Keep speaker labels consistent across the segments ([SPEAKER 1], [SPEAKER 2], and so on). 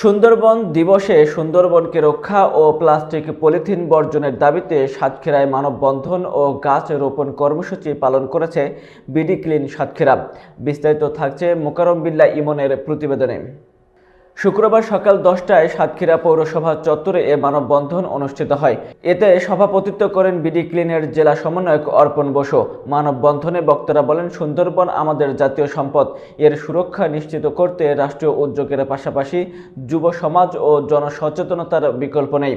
[SPEAKER 1] সুন্দরবন দিবসে সুন্দরবনকে রক্ষা ও plastic polythene বর্জনের দাবিতে সাতক্ষীরায় মানববন্ধন ও গাছ রোপণ কর্মসূচি পালন করেছে বিডি ক্লিন সাতক্ষীরা। বিস্তারিত থাকছে মোকাররম বিল্লাহ ইমনের প্রতিবেদনে। শুক্রবার সকাল 10টায় সাতক্ষীরা পৌরসভা চত্বরে এ মানববন্ধন অনুষ্ঠিত হয়। এতে সভাপতিত্ব করেন বিডি ক্লিনের জেলা সমন্বয়ক অর্পণ বসু। মানববন্ধনে বক্তারা বলেন, সুন্দরবন আমাদের জাতীয় সম্পদ। এর সুরক্ষা নিশ্চিত করতে রাষ্ট্রীয় উদ্যোগের পাশাপাশি যুব সমাজ ও জনসচেতনতার বিকল্প নেই।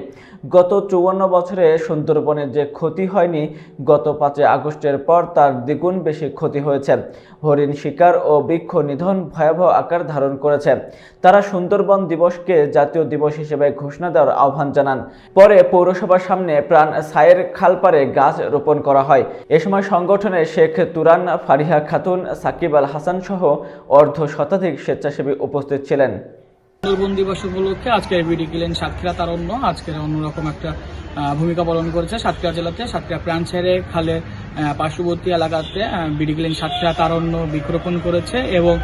[SPEAKER 1] গত 54 বছরে সুন্দরবনের যে ক্ষতি হয়নি, গত 5 আগস্টের পর তার দ্বিগুণ বেশি ক্ষতি হয়েছে। হরিণ শিকার ও বৃক্ষ নিধন ভয়াবহ আকার ধারণ করেছে। তারা সুন্দরবন দিবসকে জাতীয় দিবস হিসেবে ঘোষণা দেওয়ার আহ্বান জানান। পরে পৌরসভার সামনে প্রাণ সায়ের খালপাড়ে গাছ রোপণ করা হয়। এ সময় সংগঠনের শেখ তুরান, ফারিহা খাতুন, সাকিব আল হাসান সহ অর্ধ শতাধিক স্বেচ্ছাসেবী উপস্থিত ছিলেন।
[SPEAKER 2] সুন্দরবন দিবস উপলক্ষে আজকের বিডি ক্লিন সাতক্ষীরা তারণ্য আজকের অন্যরকম একটা ভূমিকা পালন করেছে। সাতক্ষীরা জেলাতে সাতক্ষীরা প্রাণ ছেড়ে খালের পার্শ্ববর্তী এলাকাতে বিডি ক্লিন সাতক্ষীরা তারণ্য বৃক্ষরোপণ করেছে এবং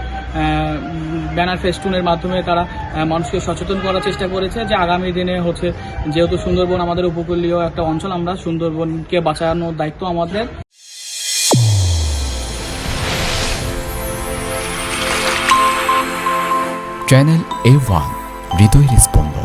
[SPEAKER 2] ব্যানার ফেস্টুনের মাধ্যমে তারা মানুষকে সচেতন করার চেষ্টা করেছে যে আগামী দিনে যেহেতু সুন্দরবন আমাদের উপকূলীয় একটা অঞ্চল, আমরা সুন্দরবনকে বাঁচানোর দায়িত্ব আমাদের।
[SPEAKER 3] চ্যানেল A1 হৃদয় রেসপন্স।